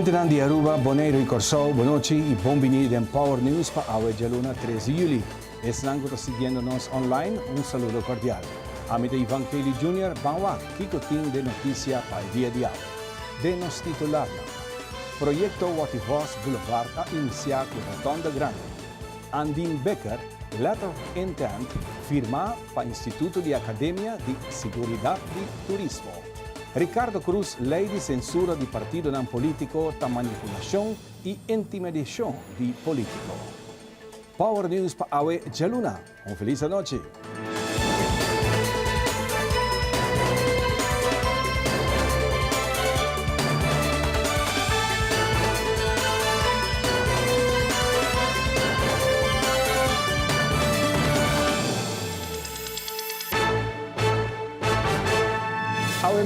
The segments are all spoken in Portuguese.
Ouvintes de Aruba, Bonaire e Corsol, boa noite e bem-vindos em Power News para a Luna 13 de julho. Estão seguindo-nos online, saludo cordial. A mim de Ivan Kelly Jr., Banwa, Kiko Tim de notícia para o dia de hoje. De nos titular, Proyecto Wativos Boulevard a iniciar com Rotonda Grande. Andin Becker, letter of intent, firma para o Instituto de Academia de Seguridade de Turismo. Ricardo Cruz, lei de censura de partido não político, da manipulação e intimidação de político. Power News para Awe Jaluna. Feliz noite.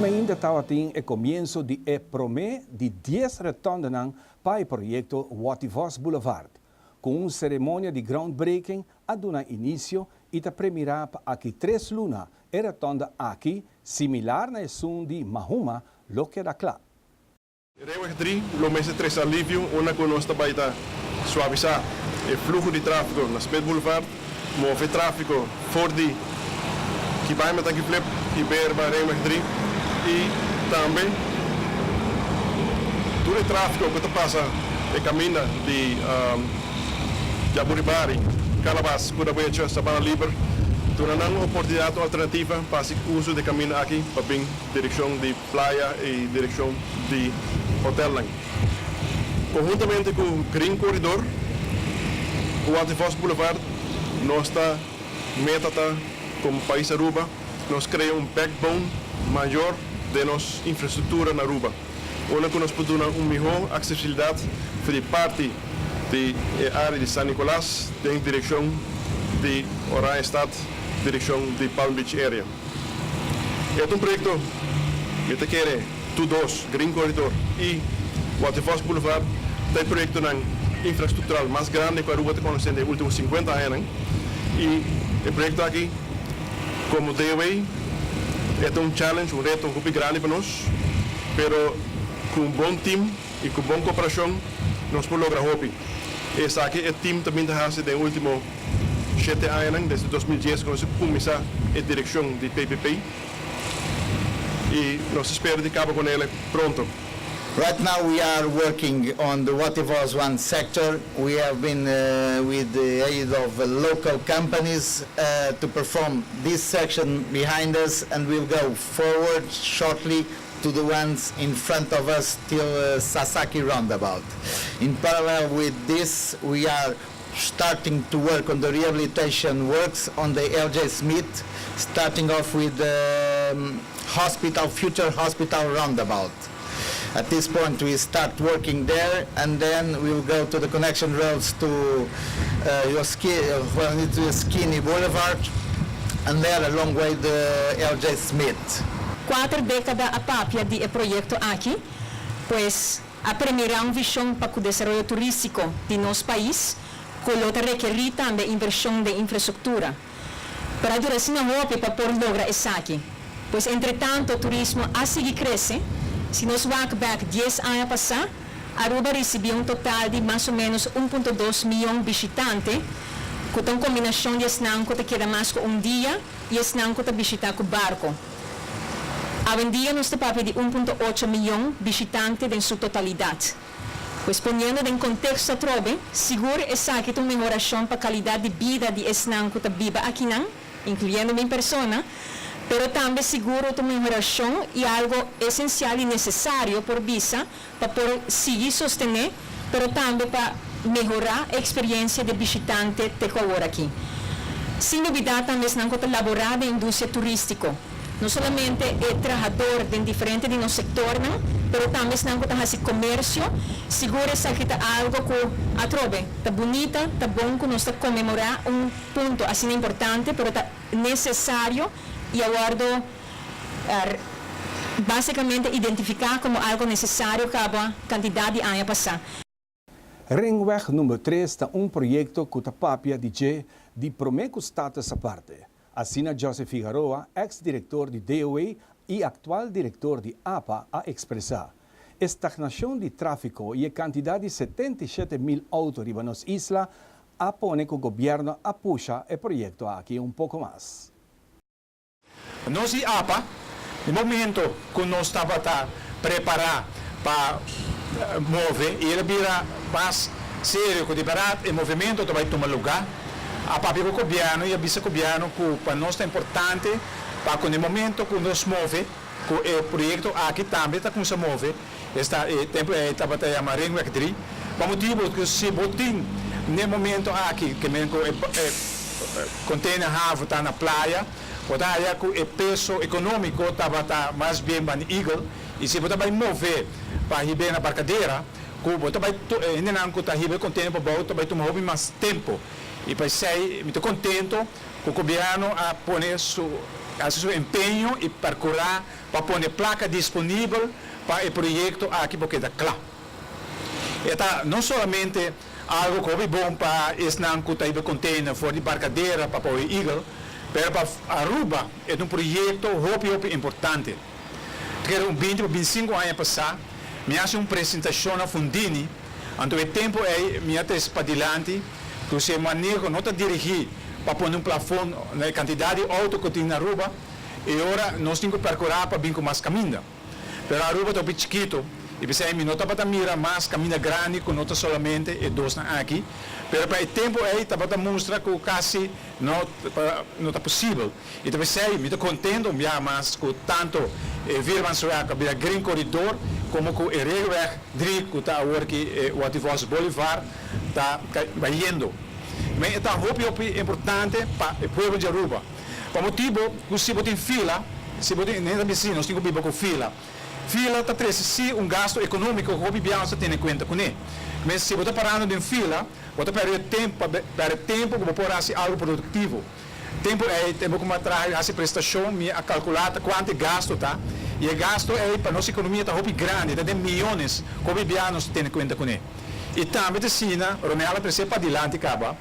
Ainda estava o começo de promê de 10 retornos para o projeto Wativos Boulevard, com uma cerimônia de groundbreaking a dar início e a premirar para aqui 3 lunas e retorna aqui, similar na som de Mahuma, lo que da claro. Rijweg 3, lo mese 3 alívio, una con nostra baita suavizar o fluxo de tráfego na Smith Boulevard, move tráfego for di que vai met aqui flip e berba Rijweg 3 e também todo o tráfego que passa e caminha de Jaburibari, Calabas, Curabecha, Sabana Libre, tornando uma oportunidade alternativa para o uso de caminho aqui para bem direção de praia e direção de hotel. Conjuntamente com o Green Corridor, o Wativos Boulevard, nossa meta como país Aruba, nós criamos backbone maior de nossa infraestrutura na Aruba, onde nós podemos dar uma melhor acessibilidade para parte da área de San Nicolás, em direção de Orion Stad, direção de Palm Beach Area. É um projeto que quer todos, Green Corridor e Wativos Boulevard, é um projeto infraestrutural mais grande que a Aruba está conhecendo nos últimos 50 anos. E o projeto aqui, como DOA, é um challenge, um reto muito grande para nós, mas com um bom time e com boa cooperação, nós podemos lograr hopi. Esse aqui é o time também da Hase nos últimos 7 anos, desde 2010, quando nós começamos a direção de PPP. E nós esperamos de acabar com ele pronto. Right now we are working on the Wativos 1 sector. We have been with the aid of local companies to perform this section behind us, and we'll go forward shortly to the ones in front of us till Sasaki roundabout. In parallel with this, we are starting to work on the rehabilitation works on the LJ Smith, starting off with the future hospital roundabout. At this point, we start working there, and then we'll go to the connection roads to Skinny Boulevard, and there along with the LJ Smith. 4 décadas a papia de projeto aqui, pois a primeira visão para o desenvolvimento turístico de nosso país, que requer também inversão de infraestrutura. Para a duração para por lograr isso aqui, pois entretanto o turismo a seguir cresce. Se nós vamos back 10 anos passar, Aruba recebeu um total de mais ou menos 1,2 milhões de visitantes, com uma combinação de esnanco que queda mais com um dia e esnanco que visitar com barco. Hoje em dia nós temos de 1,8 milhões de visitantes em sua totalidade. Pois ponendo em contexto trobe, seguro é que tem uma melhoração para a qualidade de vida de esnanco que vive aqui, incluindo minha pessoa, pero também seguro uma melhoração e algo essencial e necessário por visa para poder seguir sostener, pero também para melhorar a experiência de visitante que agora aqui. Sem dúvida, também estamos elaborando a indústria turística. Não somente é trabalhador de diferente de nosso setor, pero também estamos fazendo comércio. Seguro que é algo que a trove, está bonita, está bom que nós comemorar ponto assim importante, pero está necessário. E aguardo basicamente identificar como algo necessário cada quantidade de anos passar. Ringweg número 3 é um projeto que a papia de Promeco status à parte. Assina José Figueroa, ex-diretor de DOA e atual diretor de APA, a expressar. Estagnação de tráfico e a quantidade de 77.000 autos em nossa isla apone que o governo apuxa o projeto aqui pouco mais. Nós e APA, no momento que nós estávamos preparados para mover, e ele vira mais sério que de o movimento vai tomar lugar, a papel do governo e avisa o governo que para nós é importante para que no momento que nós move, que o projeto aqui também está com se move, está tempo está batendo a Ring Track 3, para motivo que se botin no momento aqui que mesmo container have está na praia, podaria que o peso econômico está mais bem para Eagle e se você vai mover para ir na barcadeira, que você vai ainda não está ir container para botar vai tomar mais tempo. E para ser muito contente que o governo a poner seu empenho e procurar para pôr placa disponível para o projeto aqui porque está claro. Eta não somente algo que é bom para esnan que está container for de barcadeira para o Eagle, mas para Aruba é projeto muito importante. Quero 20 ou 25 anos passar, me hace uma apresentação na Fundini, então o tempo é me até para adiante. Que se maneja não está dirigido para pôr plafond na quantidade de auto que tem na Aruba e agora nós temos que procurar para vir com mais caminho. Mas a Aruba está bem chiquito e pensei não está para mirar mais caminho grande que não está solamente e dois aqui, mas para o tempo aí está para mostrar que quase não está possível. E também sei, me estou contente mais que tanto Virman Soaca, o Green Corridor, como que o Railway Drive que está aqui, o Ativos Bolivar, está indo. Mas é muito importante para o povo de Aruba. Por motivo que se você tem fila, se você nem da vizinha, nós temos que ir com fila. Fila está trazendo um gasto econômico que o governo tem em conta com ele. Mas se você está parando em fila, você perde tempo que você pode algo produtivo. Tempo como atrás essa prestação, a calcular quanto gasto tá. E o gasto é para nossa economia está muito grande, tem milhões que o governo tem em conta com ele. E também ensina, Ronela precisa para adiante acaba,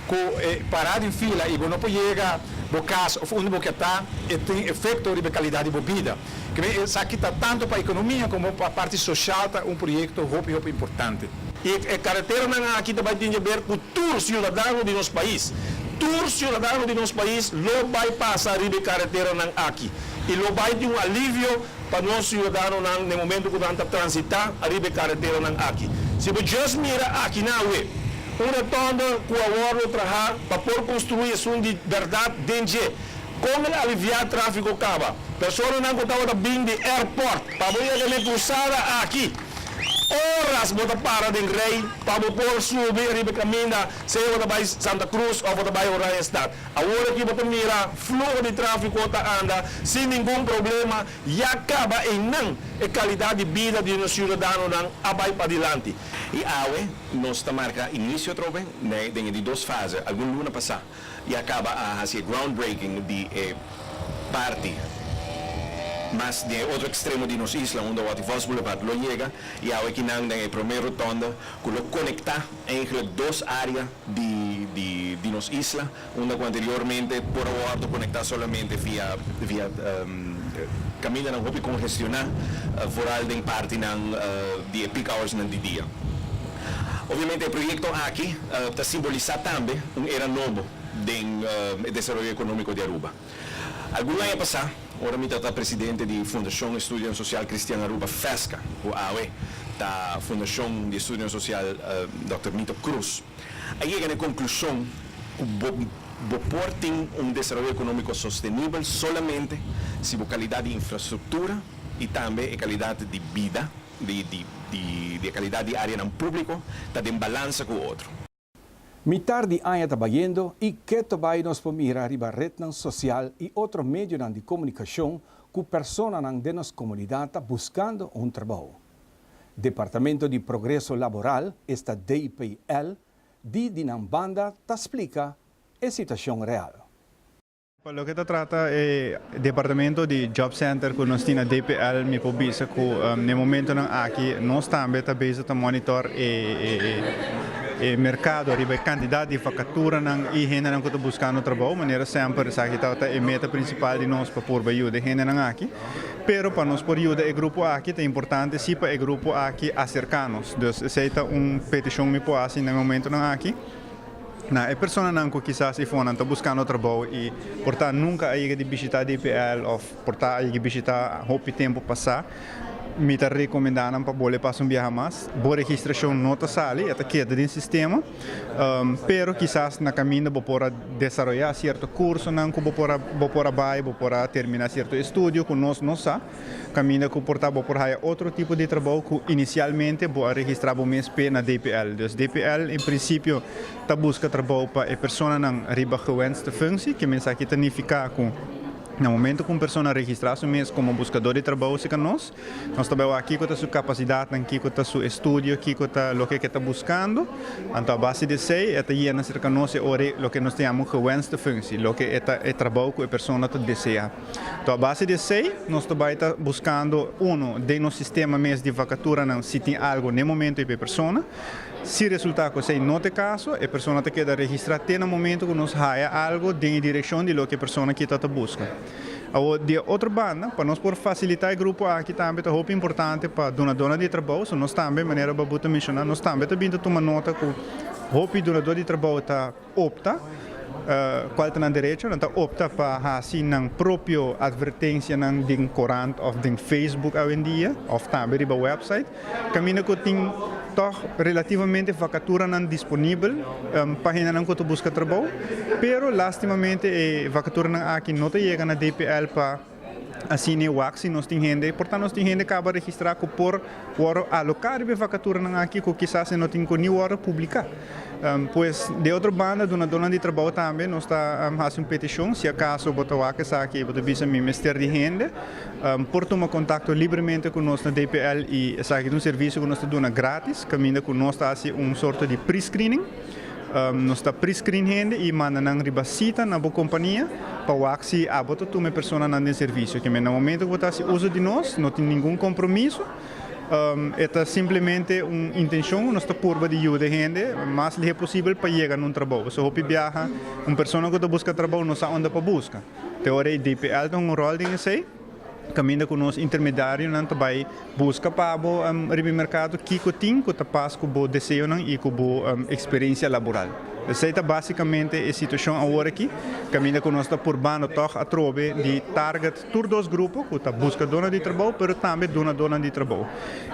que parar em fila e não pode chegar no caso onde você está e tem efeito de qualidade de bebida. Que isso aqui está tanto para a economia como para a parte social, tá um projeto muito importante. E a carretera aqui também tem a ver com todo cidadão de nosso país. Todo cidadão de nosso país não vai passar a carretera aqui. E não vai ter um alívio para nós cidadãos no momento que nós transitar a carretera aqui. Se você mira aqui na web, uma rotonda com a hora trabalhar para poder construir isso de verdade dentro. Como ele aliviar o tráfego acaba? Pessoas não estavam vindo de airport para poder cruzar aqui. Horas você para de rei para poder subir e caminhar, seja você vai Santa Cruz ou você vai Oraya Estado. Agora que você mira, fluxo de tráfego anda sem nenhum problema e acaba em não a qualidade de vida de nos cidadãos não vai para adiante. E awe, nós está marca início trove, né, de duas fases, algum luna passar e acaba a fazer groundbreaking de parte. Mas de outro extremo de nossa isla, onde o Ativos Boulevard lo chega, e há aqui na primeira rotonda, que lo conecta entre duas áreas de nossa isla, onde anteriormente por agora conectar solamente via caminho não pode congestionar fora de parte de peak hours de dia. Obviamente o projeto aqui está simbolizando também era novo do desenvolvimento econômico de Aruba. Algum ano passado, ora me está presidente da Fundação Estudio Social Cristiano Aruba FESCA, o AOE, da Fundação de Estudio Social Dr. Mito Cruz. Aí chega a conclusão que portem desenvolvimento econômico sustentável solamente se a qualidade de infraestrutura e também a qualidade de vida, de qualidade de área no público, está em balança com o outro. Mitar de año trabalhando e que também nos pomira riba rede social e outro meio de comunicação que pessoas de nossa comunidade buscando trabalho. Departamento de Progresso Laboral, esta DIPL, de Dinambanda, explica a situação real. Lo que trata é departamento de job center que nós temos DPL me pobisa que no momento aqui nós também está bezig a monitor e mercado riba quantidade de vacatura e gente não está buscando trabalho maneira sempre essa aqui tá a meta principal de nós para por baio de gente aqui Pero para nós por ajuda o grupo aqui é importante sim para o grupo aqui acercar-nos. Então, aceita petição me pode assim no momento não aqui. Na a pessoa não que quizás se for está buscando trabalho e portanto nunca aí de visitar DPL ou portanto aí visitar houve tempo passar me está recomendando para poder passar viajar mais boa registração não está sali é queda do sistema pero quizás na caminho vou por desenvolver certo curso não que vou por terminar certo estudo que nós não sa caminho que vou por outro tipo de trabalho que inicialmente vou registrar o MSP na DPL. Dus DPL em princípio está busca trabalho para a pessoa não riba gewenste functie que mensagem significa com no momento que uma pessoa registrar seu mês como buscador de trabalho se nós trabalhamos aqui com a sua capacidade, aqui com o seu estudo, aqui com o que está buscando. Então a base de sei é ir na cerca nós ore o que nós chamamos gewenste functie, o que é o trabalho que a pessoa deseja. Então a base de sei nós estamos buscando de no sistema mês de vacatura não se tem algo no momento para a pessoa. Se resultar que não é caso, a pessoa tem que registrar até no momento que nos haja algo em direção de lo que a pessoa que está buscando. De outra banda, para nós por facilitar o grupo aqui também é muito importante para donador de trabalho, so nós também, maneira para mencionar, nós também também tomar nota que o donador de trabalho está opta qual está na direita, então opta para assim na própria advertência na de corante ou de Facebook hoje em dia, ou também no website, caminho que tem toch relativamente vacatura não disponível, página não que tu busca trabalho, pero lastimamente a vacatura não aqui não chega na DPL para assim é o axi nós tem gente, portanto nós tem gente que acaba registrar que por alocar a vacatura não aqui que quizás não tem nem hora publicar. Pois de outra banda, dona de trabalho também, nós está fazendo petição, se acaso botar aqui, sabe, botar visa ministério de gente, por tomar contato livremente com nós na DPL e sabe um serviço que nós está dando grátis, caminha com nós está assim sorte de pre-screening. Nós está pre-screen gente e manda na ribacita na boa companhia para o axi a botar uma pessoa na serviço, que no momento que você usa de nós, não tem nenhum compromisso. É simplesmente uma intenção, nós estamos por de ajuda a gente, mas é possível para chegar num trabalho. Se você viaja, uma pessoa que busca trabalho não sabe onde para buscar. Teoria DPL tem um rol em si, caminha com os intermediários, não vai buscar para o mercado que tem, que passa com o desejo e com a experiência laboral. Essa é basicamente a situação agora aqui. Caminha com nós por bando a trove de target por dois grupos, que busca dona de trabalho, mas também dona de trabalho.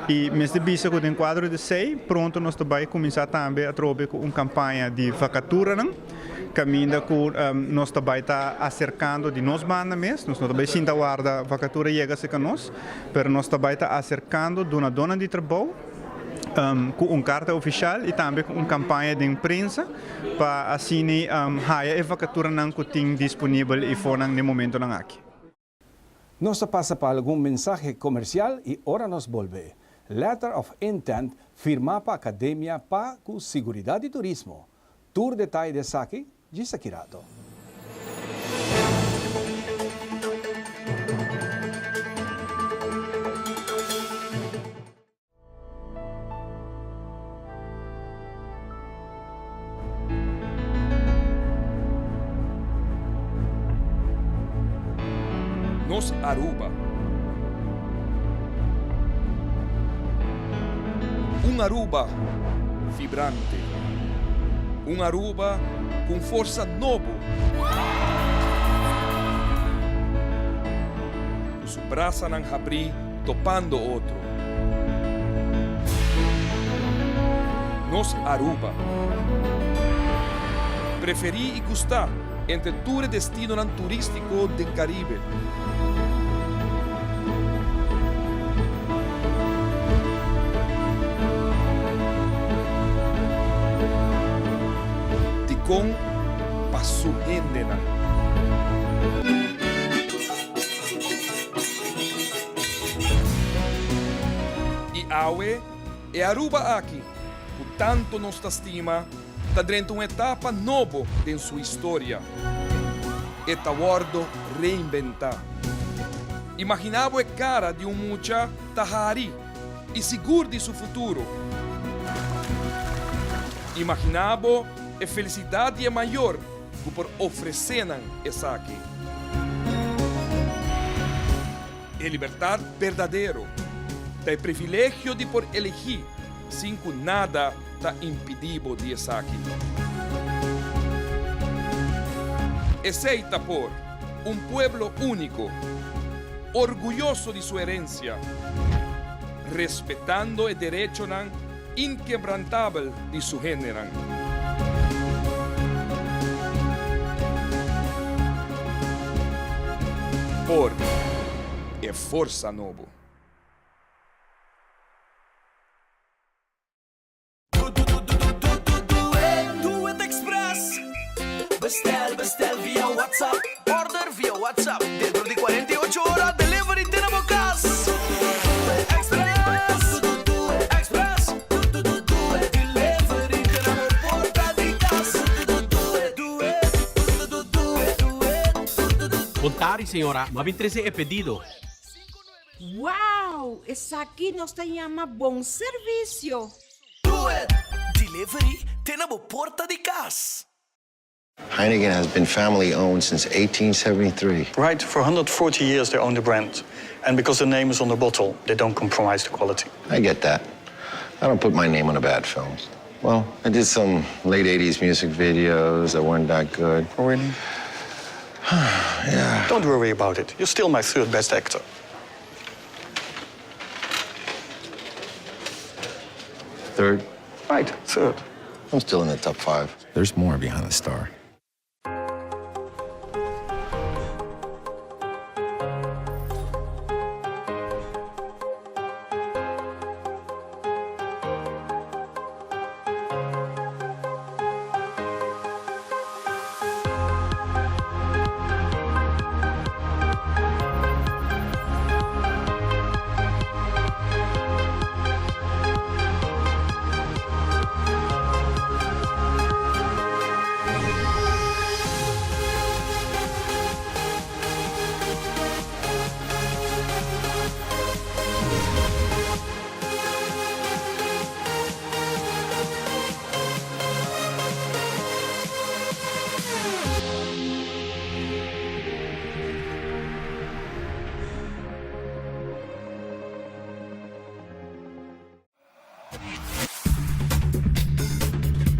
E mesmo bisa que tem quadro de 6, pronto nós vai começar também a trove com uma campanha de vacatura, não? Caminha com nós também está acercando de nós banda mesmo, nós também sinta guarda vacatura chega se nós, mas nós também está acercando dona de trabalho. Com uma carta oficial e também com uma campanha de imprensa para assim a vacatura não que tem disponível e for no momento não aqui. Nós passa para algum mensagem comercial e ora nos volve. Letter of Intent firma para a Academia para a Seguridade e Turismo. Tour detalhe de saque, Gisa Quirado. Nos Aruba. Um Aruba vibrante. Um Aruba com força nova. Os braços não abrir, topando outro. Nos Aruba. Preferi e gostar entre tour destino turístico do Caribe. Com passo endena. E aue e Aruba aqui, o tanto nos estima, está dentro uma etapa nova em sua história. E tá guardo reinventar. Imaginava a cara de mucha tahari e seguro de seu futuro. Imaginava a felicidade é maior que por oferecerem essa aqui. e libertad verdadero, el privilegio de por elegir sin que nada está impedido de estar aquí. Aceita por un pueblo único, orgulloso de su herencia, respetando el derecho inquebrantable de su género. Por e força novo. Duet Express. Bestel via WhatsApp. Order via WhatsApp. Dentro de 48 horas, delivery tenemos casa. Express. Express. Delivery tenemos porta de casa. Contari, senhora, mas 13 é pedido. Wow, essa aqui nos chama bom serviço. Duet. Delivery tenemos porta de casa. Heineken has been family owned since 1873. Right, for 140 years they own the brand. And because the name is on the bottle, they don't compromise the quality. I get that. I don't put my name on a bad film. Well, I did some late 80s music videos that weren't that good. Oh, really? Yeah. Don't worry about it. You're still my third best actor. Third, Right, third. I'm still in the top 5. There's more behind the star.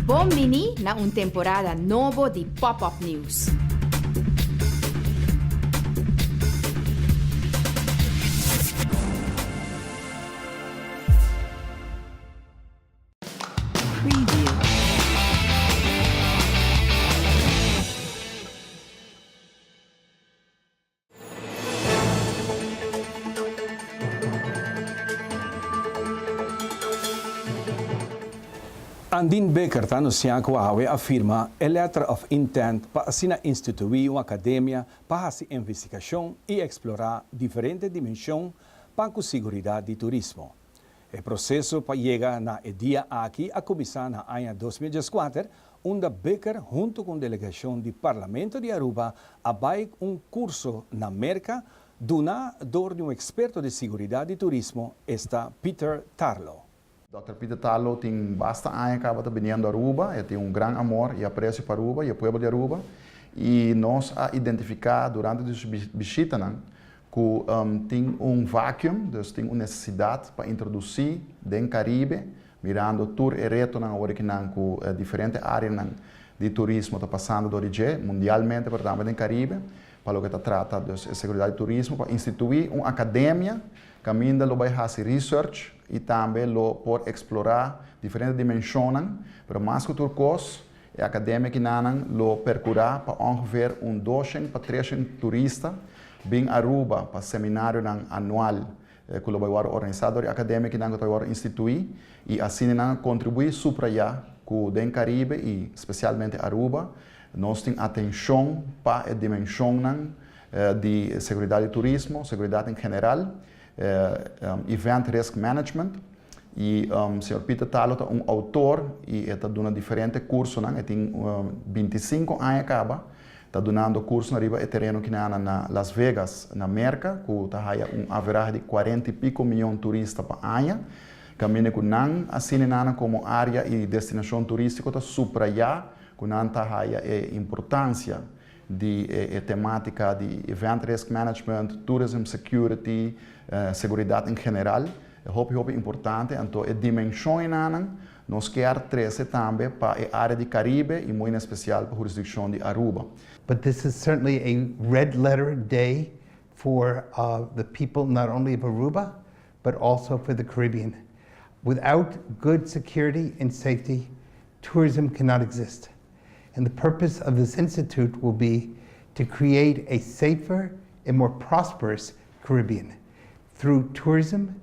Bom-vindo na temporada nova de Pop-Up News. Preview. Andin Becker está anunciando que a afirma a letter of intent para instituir uma academia para fazer investigação e explorar diferentes dimensões para a segurança de turismo. O processo para chegar na dia aqui a começar na ano 2014, onde Becker, junto com a delegação do Parlamento de Aruba, abai curso na América, donador de experto de segurança de turismo, está Peter Tarlo. Dr. Peter Tarlo tem bastante anos que está vindo a Aruba, ele tem grande amor e apreço para Aruba e o povo de Aruba. E nós a identificar durante as visitas que tem vácuo, então tem uma necessidade para introduzir no Caribe, mirando tour e reto na hora que diferentes áreas de turismo está passando do dia, mundialmente, portanto, no Caribe, para o que trata de segurança de turismo, para instituir uma academia que ainda vai fazer research e também por explorar diferentes dimensões, mas mais que tudo coisa, a academia que lo percurar para ongeveer 200 para 300 turistas bem Aruba para seminário anual que lo vai organizado a academia que vai instituir e assim contribuir para já com o Caribe e especialmente Aruba nós temos atenção para a dimensão de segurança de turismo, segurança em geral, event risk management e o Sr. Peter Tarlo é autor e está dando diferentes cursos, ele tem 25 anos acaba, está dando curso na riba terreno que na Las Vegas, na América, que está average de 40 e pico milhões de turistas por ano, caminha com assim como área e destinação turística está supraiar com a importância de temática de event risk management, tourism security, seguridade em geral. É muito importante, então a dimensão nós queremos trazer também para a área de Caribe e muito especial para a jurisdição de Aruba. But this is certainly a red letter day for the people not only of Aruba, but also for the Caribbean. Without good security and safety, tourism cannot exist. And the purpose of this institute will be to create a safer and more prosperous Caribbean through tourism,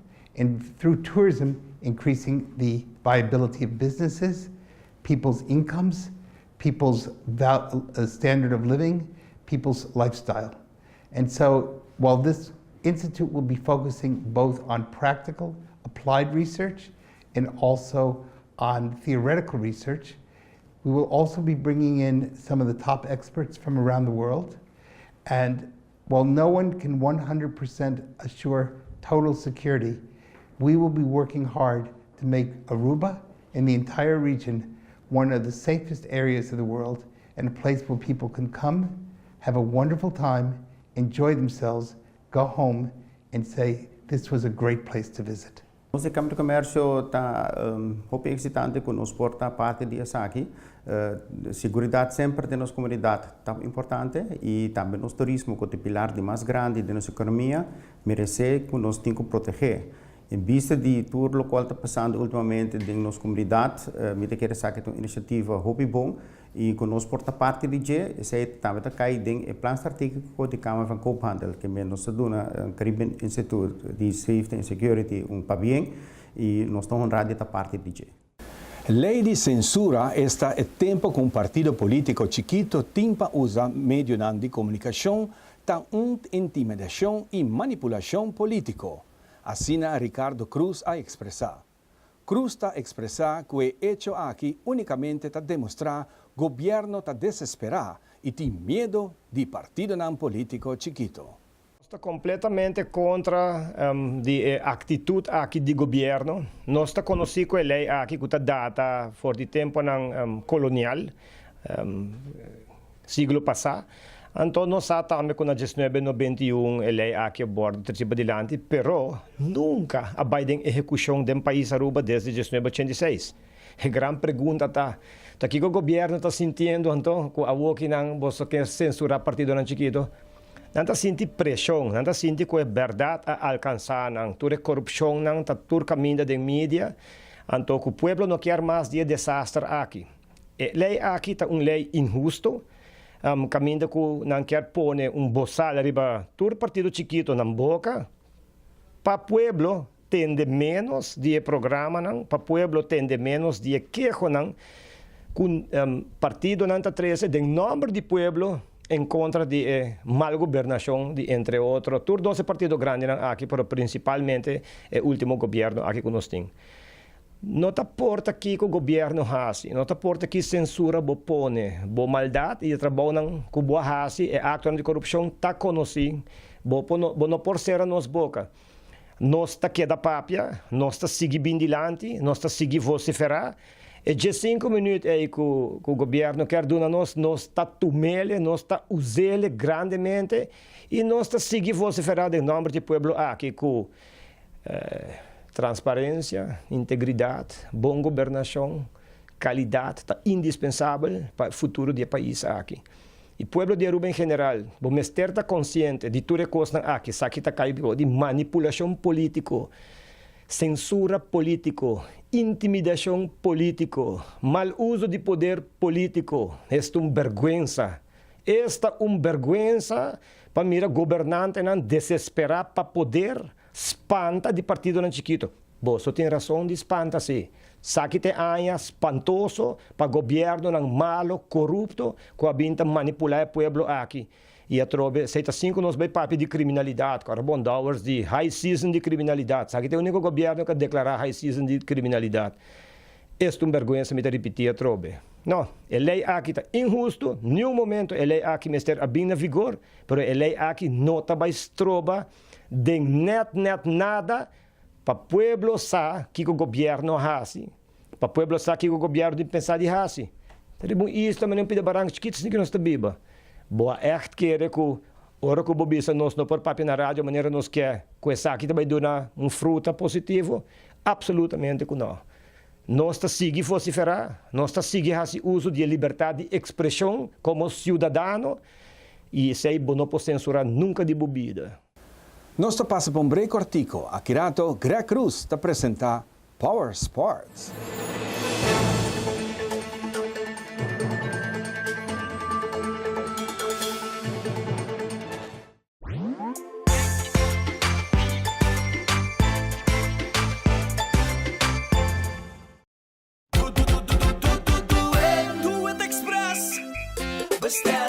increasing the viability of businesses, people's incomes, people's standard of living, people's lifestyle. And so while this institute will be focusing both on practical, applied research and also on theoretical research, we will also be bringing in some of the top experts from around the world. And while no one can 100% assure total security, we will be working hard to make Aruba and the entire region one of the safest areas of the world and a place where people can come, have a wonderful time, enjoy themselves, go home and say, this was a great place to visit. Nossa Câmara de Comércio está muito excitante com nos porta parte disso aqui. Seguridade sempre da nossa comunidade está importante e também nosso turismo, que é o pilar de mais grande da nossa economia, merece que nós temos que proteger. Em vista de tudo o que está passando ultimamente na nossa comunidade, me quero dizer que é uma iniciativa muito boa e que nós porta parte de G, esse também está caindo em plano estratégico de Câmara van Koophandel, que é nossa dona Caribbean Institute de Safety and Security, pavien, e nós estamos honrados de parte de G. Lei de censura está é tempo com um partido político chiquito timpa usa meio de comunicação, tá intimidação e manipulação político. Assina Ricardo Cruz a expressar. Cruz está expressar que o hecho aqui unicamente está demonstrar que o governo está desesperado e tem medo de partido não político chiquito. Está completamente contra a atitude aqui do governo. Nós está conhecido a lei aqui que está data for de tempo colonial, siglo passado. Então, nós também com a 1991 a lei aqui a bordo de adiante, pero nunca a Biden execução do país Aruba desde 1986. A grande pergunta está que o governo está sentindo, então, que a que não você quer censurar partido não chiquito, não está sentindo pressão, não está sentindo que é verdade a alcançar, não, toda corrupção, não está todo caminho da mídia, então, que o povo não quer mais de desastre aqui. A lei aqui está uma lei injusta, caminho que não quer pôr boçal arriba todo partido chiquito na boca, para o povo tende menos de programa, para o povo tende menos de queijo, com partido não está treze de nome de povo em contra de mal governação, de entre outros, todos 12 partidos grandes aqui, mas principalmente o último governo aqui que nós temos. Não está porta aqui que o governo faz, não está porta aqui censura, põe, maldade e trabalho com boa faz, e ato de corrupção está conhecido, não por ser a nossa boca. Nós está queda papia, nós está seguir bem dilante, nós está seguir vociferar, e de 5 minutos aí que o governo quer dar nós está tomele, nós está usando grandemente, e nós está seguir vociferar em nome do povo aqui com transparência, integridade, boa governação, qualidade, está indispensável para o futuro do país aqui. E o povo de Aruba em geral, o mestre está consciente de tudo que está aqui, sabe que está caindo de manipulação política, censura política, intimidação política, mal uso de poder político. Esta é uma vergonha. Esta é uma vergonha para mira governante não desesperar para poder espanta de partido não chiquito. Você tem razão de espanta, sim. Sabe que tem espantoso para o governo não malo, corrupto, que habita manipular o povo aqui. E a trobe, 75 nós vai papi de criminalidade, carbon hours de high season de criminalidade. Sabe que tem o único governo que declarar high season de criminalidade. Esta é uma vergonha se me repetir a trobe. Não, a lei aqui está injusto, nenhum momento a lei aqui está bem na vigor, mas a lei aqui não está mais troba de net nada para o povo saber que o governo faz, para o povo saber que o governo tem pensado de fazer. Então, isso também não pede barangos chiquitos que nós estamos viva. Boa echt kere ku ora ku bobisa nos no por papi na rádio maneira nos quer com essa aqui também dona fruta positivo, absolutamente ku não. Nós está seguir vociferar, nós está seguir esse uso de liberdade de expressão como cidadão e sei não pode censurar nunca de bebida. Nós está passa por um break cortico. Aqui rato, Greg Cruz está apresenta Power Sports.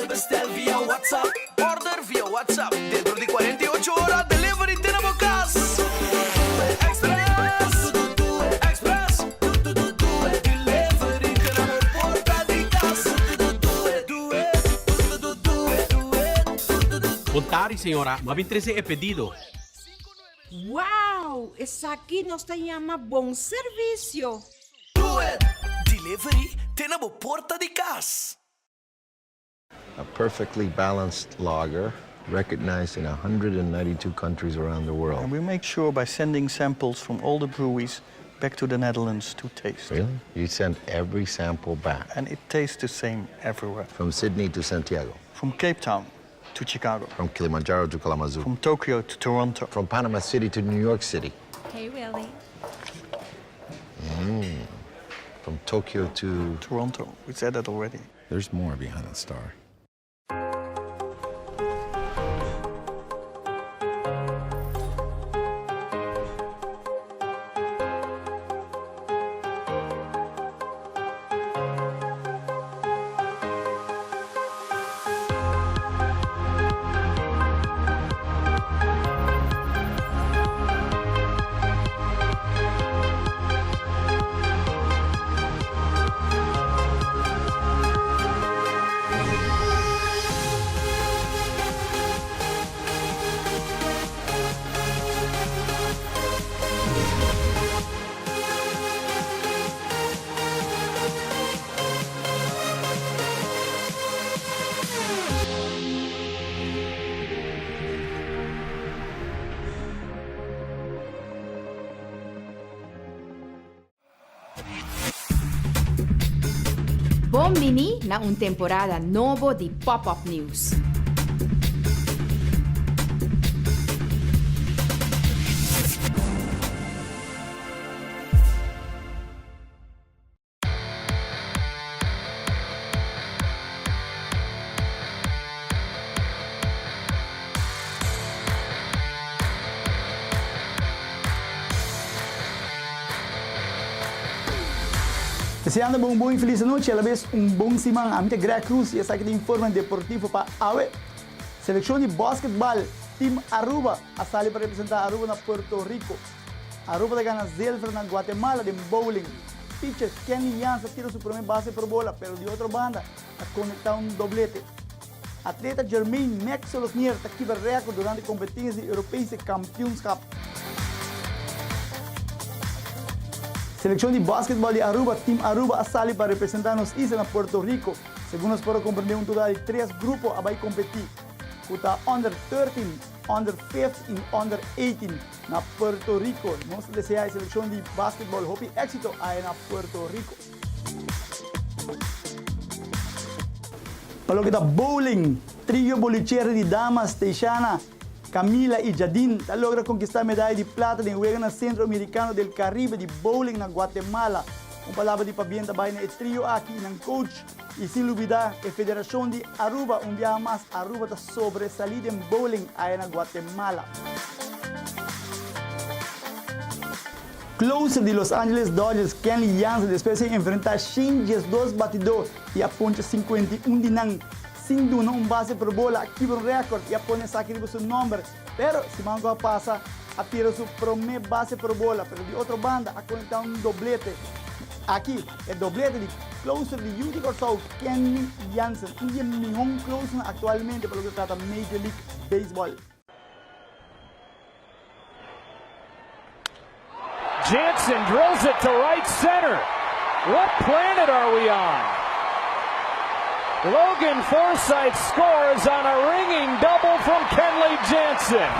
Bestel via WhatsApp, order via WhatsApp. Dentro di 48 ore, delivery tenemos casa. Express, Express, delivery tenemos porta di casa. Contari, senhora, mas 23 é pedido. Wow, essa aqui nos chama bom serviço. Do it, delivery tenemos porta di casa. A perfectly balanced lager, recognized in 192 countries around the world. And we make sure by sending samples from all the breweries back to the Netherlands to taste. Really? You send every sample back? And it tastes the same everywhere. From Sydney to Santiago? From Cape Town to Chicago. From Kilimanjaro to Kalamazoo? From Tokyo to Toronto. From Panama City to New York City? Hey, Willie. From Tokyo to... Toronto. We said that already. There's more behind the star. Bombini na un temporada novo di Pop-Up News. Deseando bom e feliz noite, ela vez bom semana. A minha Greg Cruz e essa aqui de informe deportivo para AWE. Seleção de basquetebol, Team Aruba, a sala para representar Aruba na Puerto Rico. Aruba gana silver na Guatemala de bowling. Pitcher Kenny Jansen tira sua primeira base por bola, pero de outra banda, a conectar doblete. Atleta Jermaine Maxwell-Losnier está quebra recorde durante a competência europeia Kampioenschap. Seleção de basquetebol de Aruba, Team Aruba, a sala para representar nos islas na Puerto Rico. Segundo nós podemos compreender total de 3 grupos a vai competir. Kuta Under 13, Under 15 e Under 18 na Puerto Rico. Nós desejamos a seleção de basquetebol hopi éxito aí na Puerto Rico. Para o que está bowling, trio bolichero de damas, Teixana, Camila e Jadin logra conquistar medalha de prata no Juego Centro-Americano del Caribe de bowling na Guatemala. Palavra de pabienta vai no trio aqui no coach e sem dúvida a Federação de Aruba dia mais Aruba está sobressalida em bowling aí na Guatemala. Closer de Los Angeles Dodgers, Kenley Jansen, depois de enfrentar 2 batidores e aponta 51 de nan. Sin duda base por bola, aqui um recorde e apone saque de seu número. Pero se Mango passa, atira sua primeira base por bola, pero de outra banda a conectar doblete. Aqui é doblete de closer de Judy Corso, Kenley Jansen, e melhor closer atualmente pelo que trata Major League Baseball. Jansen drills it to right center. What planet are we on? Logan Forsythe scores on a ringing double from Kenley Jansen.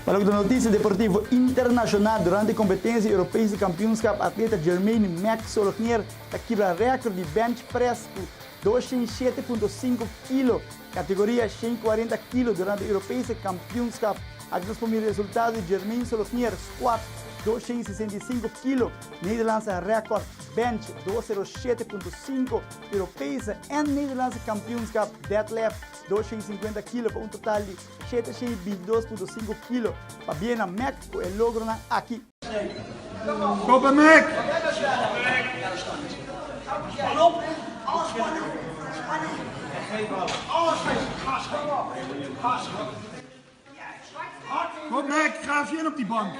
Maar ook de notitie deportivo internacional durante a competência Europese Kampioenschap atleta Jermaine Mac Solognier da quebra recorde de bench press por 207,5 kg, categoria 140 kg durante o Europese Kampioenschap. Aqui nós pomos o resultado de Jermaine Solognier squat 265 kg, Nederlandse record bench 207,5 Europese en Nederlandse kampioenschap deadlift 250 kg para total de 722,5 kg. Para bien a Mac el logro aqui. Copa Mac! Kom Mac, graaf je in op die bank.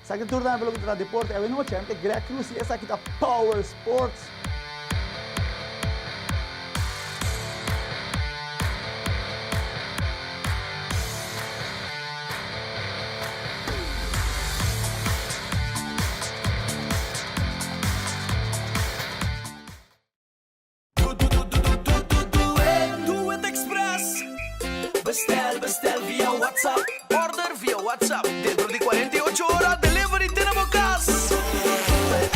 Sa que torna pelo contra deporte, é noite, ante Greg Cruz e essa aqui da Power Sports. Duet Express. Bestel via WhatsApp. Order via WhatsApp. Dentro de 48 horas, delivery tenemos gas.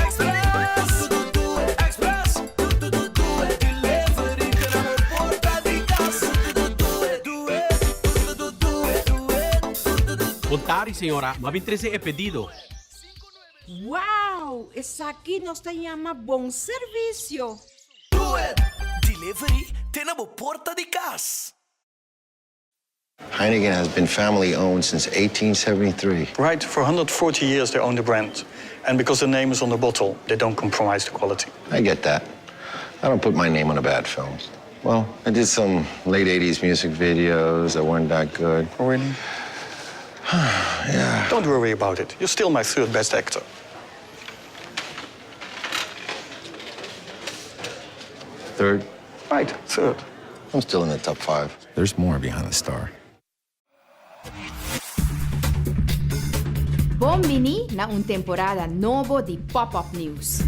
Express. Express. Delivery tenemos porta de casa. Contari, senhora, ma 23 é pedido. Wow, essa aqui nos chama bom serviço. Delivery tenemos porta de casa. Heineken has been family owned since 1873. Right, for 140 years they own the brand. And because the name is on the bottle, they don't compromise the quality. I get that. I don't put my name on the bad films. Well, I did some late 80s music videos that weren't that good. Oh, really? Yeah. Don't worry about it. You're still my third best actor. Third? Right, third. I'm still in the top 5. There's more behind the star. Bombini na un temporada novo di Pop-Up News.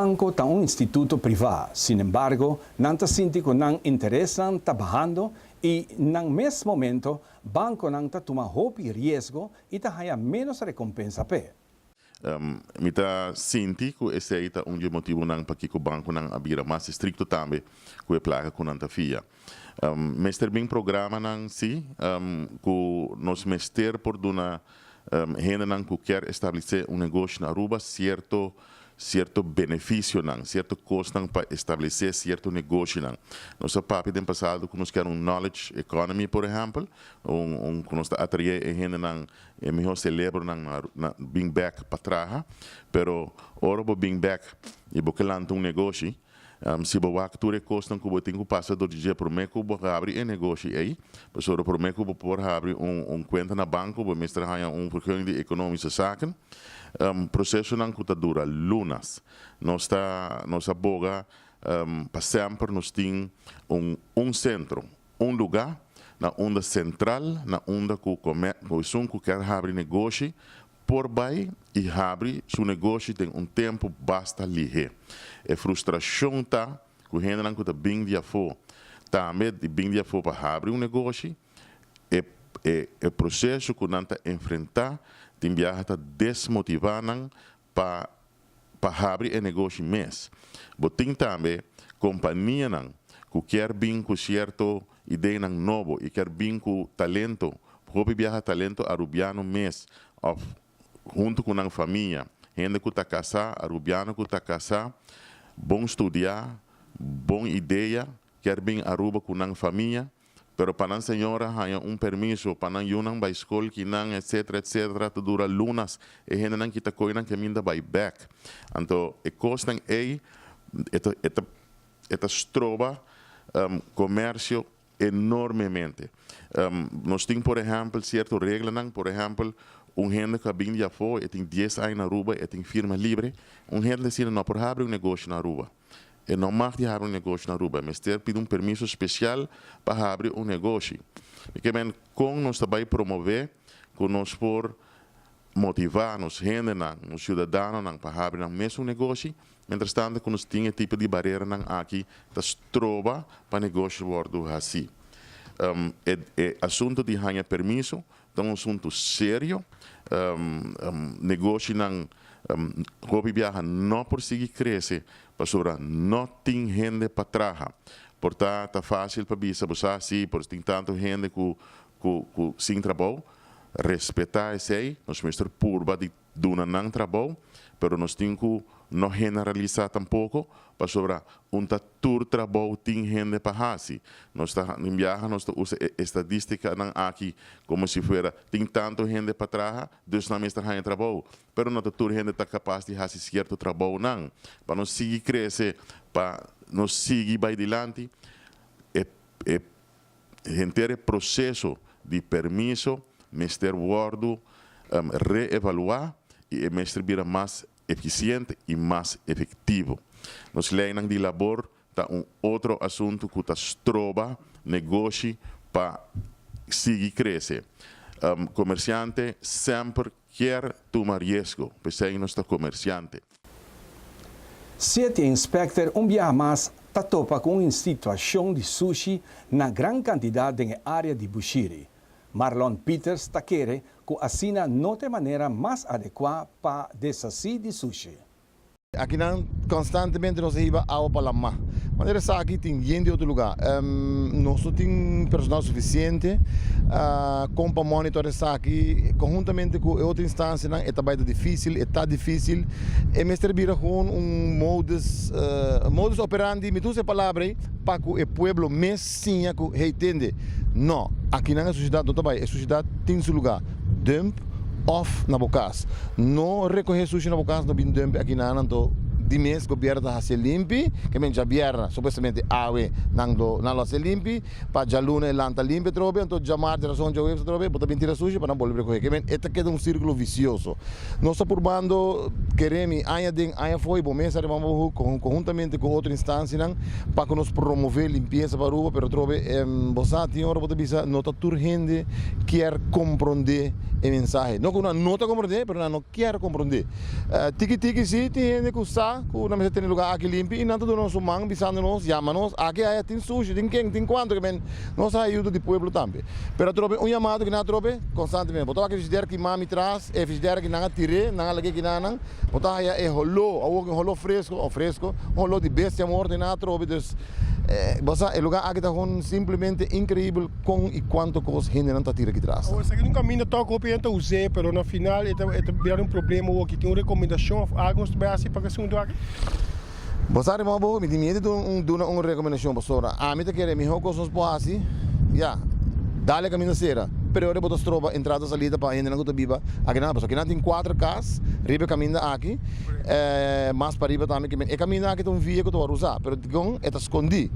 banco ta un instituto privado. Sin embargo, nanta sintico nang interesan trabajando y nang mes momento banco nang ta toma hopi riesgo y ta haya menos recompensa pe. Mita sinti que esse aí tá motivo nang para que o banco nang abira mais estricto também que é placa com antafia. Mestre bem programa nang si que nos mestre por dona gente nang que quer estabelecer negócio na Aruba certo benefício nang, certo custo para estabelecer certo negócio nang. Nosso papi do passado que nos quer knowledge economy, por exemplo, que nos atrair gente nang é melhor celebro na bring back para trás, pero ora bo bring back e bo kelanta negócio. Se bo acture custo que bo tenho passa do dia por me que bo abrir negócio aí, pessoa por me que bo por abrir conta na banco, bo mestre há vergunning de economische zaken. Processo não que dura lunas. Nós aboga para sempre nós tem centro, lugar na onda central, na onda que o quer abrir negócio por baixo e abrir seu negócio tem tempo basta ligeiro. É frustração tá que o gente não que bem dia for, também de bem dia for para abrir negócio é processo que não tá enfrentar tem viaja tá desmotivando para abrir o negócio mês. Botem também companhia não que quer vir com certo ideia não novo e quer vir com talento, hobby viaja talento arubiano mês, junto com a família, gente que está casada, arubiano que está casada, bom estudar, bom ideia, quer vir Aruba com a família. Pero para a senhora há permisso para não vai escola que não etc dura lunas e gente não kita coisa que minda vai back. Então e costam aí trova comércio enormemente. Nós temos por exemplo certo regra não, por exemplo gente que vem de fora tem 10 anos na Aruba e tem firma livre, gente decide não por abrir negócio na Aruba. E não mais de abrir negócio na Aruba, mas ter pedido permisso especial para abrir negócio. Porque com nós também promover, com nós por motivar nos gente, nos cidadãos para abrir mesmo negócio, mientras tanto que nós temos tipo de barreira aqui, das trova para negócio bordo assim. Assunto de ganhar permisso, é um assunto sério, negócio hobby viaja não por seguir crescer, para não tem gente para trás. Portanto, é fácil para bisa você assim, por tem tanto gente que sem trabalho, respeitar esse aí, nós mestre purba de dona não trabalho, pero nós temos que não generalizar tampouco, para sobre tour trabalho tem gente para fazer. Nós está em viagem, nós usa estatística aqui como se fosse tem tanto gente para trás, dus não mestre ganha trabalho, pero não toda gente está capaz de fazer certo trabalho não, para nós seguir crescer, para nós seguir para adiante, o processo de permisso, mestre guardo, reevaluar e mestre vira mais eficiente e mais efetivo. Nós leem de labor tá outro assunto que está trova negócio para seguir crescer. Comerciante sempre quer tomar risco, pensei nós comerciante. Sete inspector dia mais está topa com uma situação de sushi na grande quantidade na área de Bushiri. Marlon Peters está querendo que assina não tem maneira mais adequada para desassi de sushi. Aqui não constantemente nós iba água para lá. Maneira só aqui tem gente de outro lugar. Nós não temos personal suficiente como para monitorar isso aqui conjuntamente com outra instância. É também difícil, está difícil. E mestre vira com modus operandi, me tudo palavra para que o povo messinha que entende. Não, aqui não é sociedade, não trabalha. É sociedade tem seu lugar. Dump off na bocas. Não recolher sushi na bocas, não bin dump aqui na anto de mês governo da se limpi, que men já vierna supostamente awe nando na lo se limpi, pa jaluna e lanta limpi trobe, então jamar de razão de web trobe, bota mentira sushi para não volver recolher. Que men eta queda círculo vicioso. Nós está purbando queremos aya foi bom mês vamos conjuntamente com outra instância para que nos promover limpeza para rua, pero trobe bosati ora bota bisa nota turgente quer compreender a mensagem. Não que não nota compreender, pero não quer compreender. Tiki sim tem gente que está lugar, que nós temos lugar aqui limpo, e nós damos um mão, bisando-nos, chamamos, aqui tem sushi, tem quem, tem quanto, que nós ajuda do povo também. Pero trobe um chamado que nós trobe constantemente. Botar aqui fizer que mami traz, é fizer que nós tire, nós lagi que nós, botar aí é rolo fresco, rolo de bestia morta, nós trobe, dus, o lugar aqui está simplesmente incrível com e quanto coisa gente não está tirando aqui atrás. Você que nunca me toca o piento usei, mas no final é um problema aqui tem uma recomendação, algo que vai assim para que se aqui. Você sabe me dimite uma recomendação pastora. A mim te quer me hoco sons poasi, já. Dale caminho cera. Pero eu boto tropa entrada salida para ainda não biba. Aqui não, aqui não tem 4 casas, riba caminho aqui, mas para riba também que é caminho aqui tem via que eu vou usar, pero digam é escondi.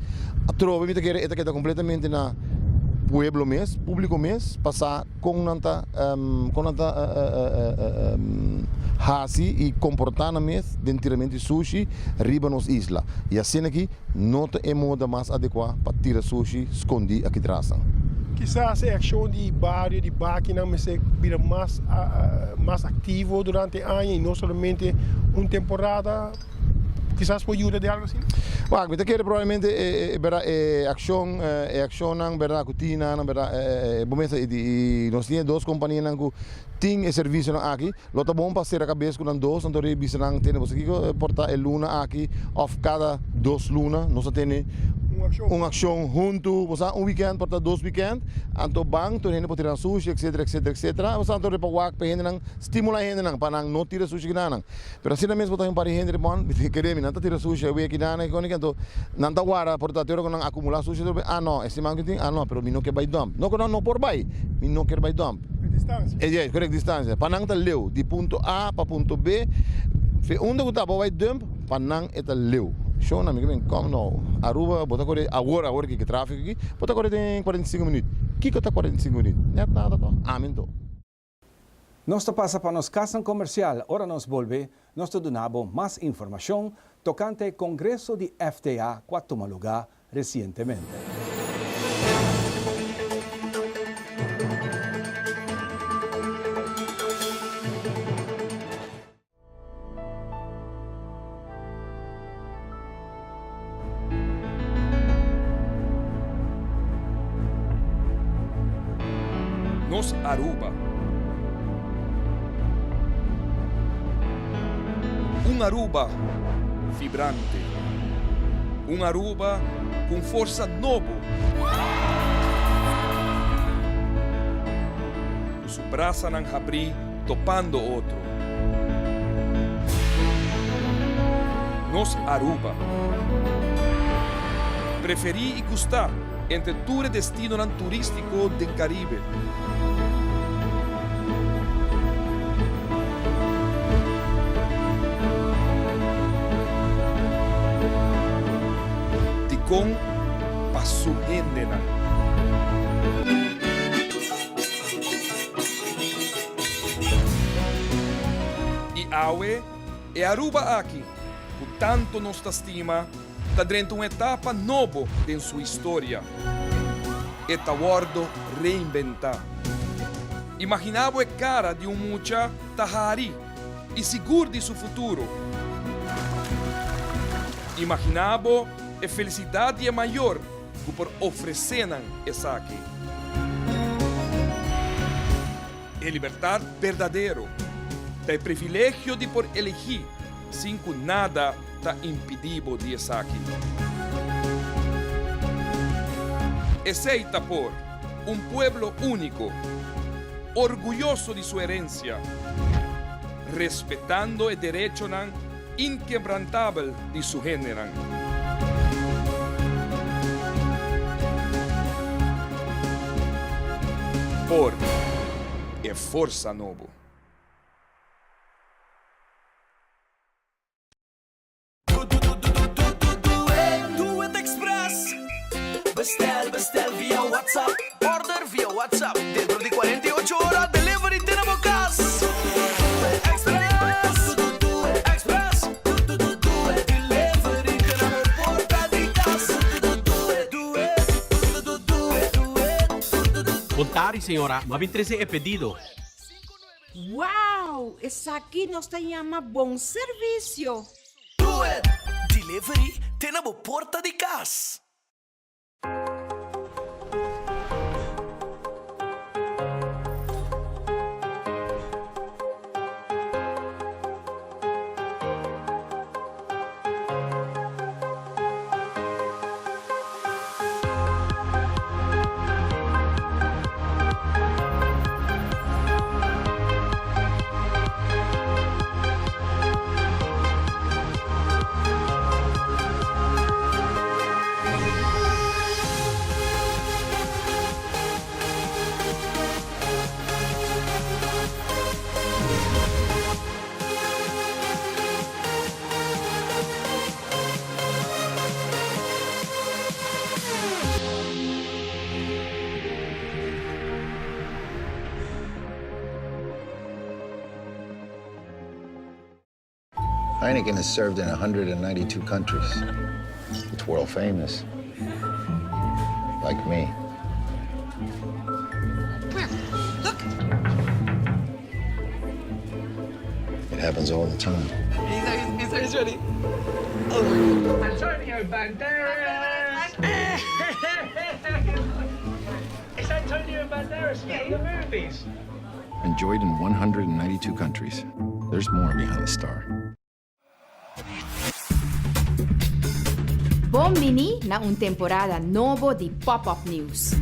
A tropa me te quer é completamente na pueblo mes, público mes, passar com nanta hasi e comportar na mes dentro de sushi riba nos isla. E assim aqui não tem moda mais adequada para tirar sushi escondi aqui atrás. Quizás a ação de barrio, de máquina, mas vira mais ativo durante o ano e não somente uma temporada. Quizás por ajuda de algo assim? Bom, me quer provavelmente ação nang verdade kutina nang verdade bomesa e nós tínhamos 2 companhias nang tem serviço aqui. Lota bom para ser a cabeça com 2, então revisa nang tem você que porta a luna aqui of cada 2 luna nós tem uma ação junto, você weekend porta 2 weekend, anto bang to gente pode tirar sushi, etc. Você anto para wak para gente nang estimula gente nang para nang não tira sushi que nang. Pero assim mesmo botar para gente bom, querer não tira sushi we que nang icônica então não tá guarda porta teoro com acumular sushi não, esse man que tem não, pero mino que vai dump. Não por vai, mino que vai dump. Distância. É, correct distância. Para nang tá leu de ponto A para ponto B, onde que tá vai dump, para nang eta leu. Show na amigo, como não? Aruba, bota correr agora que tráfego aqui, bota correr tem 45 minutos. Que tá 45 minutos? Nada, amém. Nós passa para nos casa comercial, ora nos volve, nós donamos mais informação tocante ao Congresso de FTA que tomou lugar recentemente. Nos Aruba. Aruba vibrante. Aruba com força nova. Os braços não abrir, topando outro. Nos Aruba. Preferi e gostar entre tour destino turístico do Caribe. Ticon Pasuhendena. E Aue e Aruba aqui, por tanto nossa estima, está dentro uma etapa nova em sua história. Está guardo reinventar. Imaginava a cara de mucha tahari e seguro de seu futuro. Imaginava a felicidade maior que por ofereceram essa aqui. É liberdade verdadeiro. É privilégio de por elegir, sem que nada está impedido de estar aqui. Aceita por um pueblo único, orgulhoso de sua herencia, respeitando o direito inquebrantável de seu gênero. Por é força novo. Bestel via WhatsApp. Order via WhatsApp. Dentro de 48 horas, delivery tenemos casa. Express. Delivery tenemos porta de casa. Contari, senhora, mas 13 é pedido. Uau! Esse aqui nós tem uma bom serviço. Do it! Delivery tem na porta de casa. Heineken is served in 192 countries. It's world famous. Like me. Look. It happens all the time. He's ready. Antonio Banderas! It's Antonio Banderas from the movies. Enjoyed in 192 countries. There's more behind the star. Bombini na un temporada novo di Pop-Up News.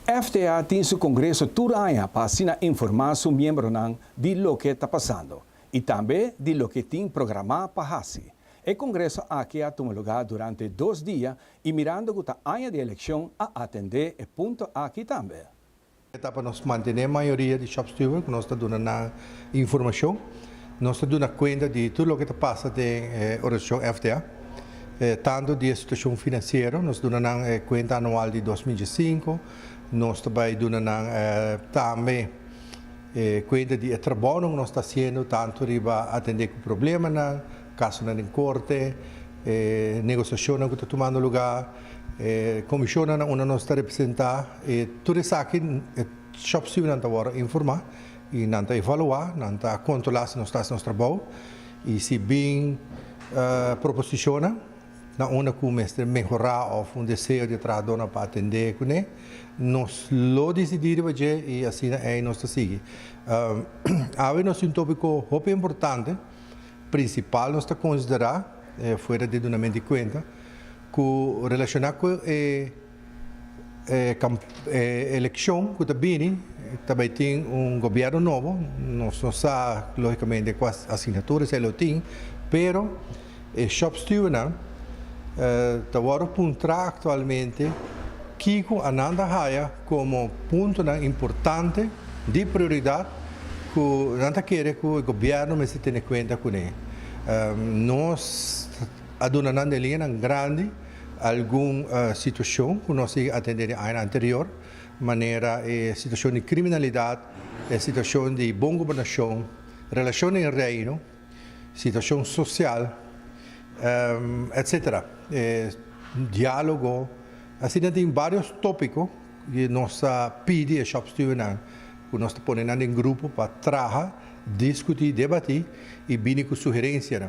FTA tem seu congresso Turanha para assinar informar seu membro de lo que está passando e também de lo que tem programado para fazer. O congresso aqui a tomar lugar durante 2 dias e mirando que a área de eleição a atender e ponto aqui também. Para nós manter a maioria de shopstewards, nós estamos dando informação, nós estamos dando conta de tudo o que passa na organização FTA, tanto de situação financeira, nós estamos dando conta anual de 2005, nós também dando também conta de trabalho que nós estamos fazendo, tanto para atender o problema, caso em corte, negociação que está tomando lugar, comissão onde nós estamos representando, tudo isso aqui, shopsteward não está informar, e não está evaluar, não está controlar se nós estamos no trabalho, e se bem proposiciona, na onde começa a melhorar ou desejo de trabalhar para atender com ele, nós lo decidimos e assim nós seguimos. Agora nós um tópico muito importante, principal nós estamos considerar, fora de donamento de conta, que relacionado com a eleição que está vindo, também tem governo novo, nós não sabemos logicamente quais assinaturas ele tem, mas o shopsteward está agora atualmente que Ananda Haya como ponto importante de prioridade que não quer que o governo se tenha conta com ele. Nós adunamos em linha grande alguma situação que nós atendemos no ano anterior, maneira situação de criminalidade, situação de boa governação, relação em reino, situação social, etc. Diálogo, assim tem vários tópicos que nós pedimos a shopsteward que nós ponemos em grupo para trabalhar, discutir, debater e vir com sugerências.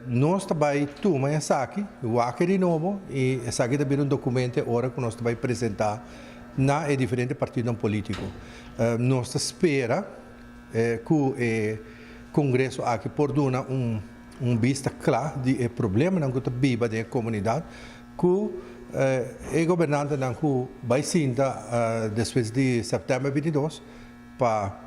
Nós também tomamos essa aqui, o aqui de novo, e essa aqui também é um documento agora que nós também apresentar na diferentes partidos políticos. Nós espera que o Congresso aqui por dar vista clara do problema que vive da comunidade, que o governante vai sentar depois de setembro 22 para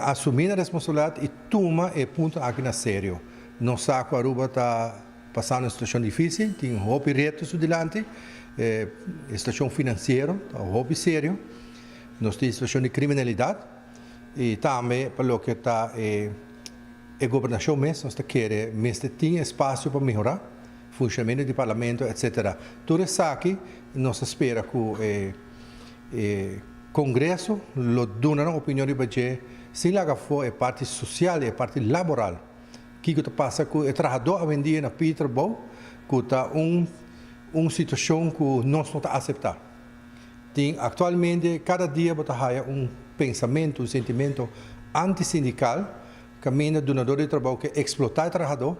assumir a responsabilidade e tomar o ponto aqui na sério. Não sabe que a Aruba está passando uma situação difícil, tem retos adiante, situação financeira, está sério, nós temos situação de criminalidade e também pelo que está a governação mesmo, nós queremos ter espaço para melhorar funcionamento do parlamento, etc. Tudo isso aqui, nós esperamos que o Congresso dê uma opinião de sem lá for a parte social e a parte laboral. Que passa com o trabalhador a vender na Peterborough, que está uma situação que nós não aceitamos. Atualmente, cada dia você tem pensamento, sentimento antissindical, que caminha donador de trabalho que explotar o trabalhador,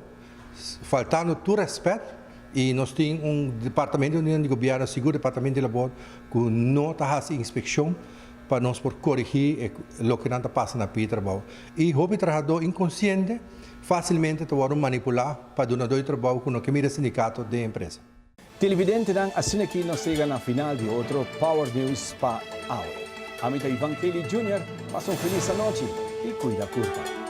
faltando todo respeito, e nós temos departamento de governo, seguro departamento de labor, que não faz inspeção para nós por corrigir o que não passa na Peterborough. E o trabalhador inconsciente facilmente pode manipular para donador de trabalho com o que mira sindicato de empresa. Televidente ng Asinaki nos llega na final de outro Power News pa AWE. Amita Ivan Kelly Jr., pasong feliz noche y cuida curva.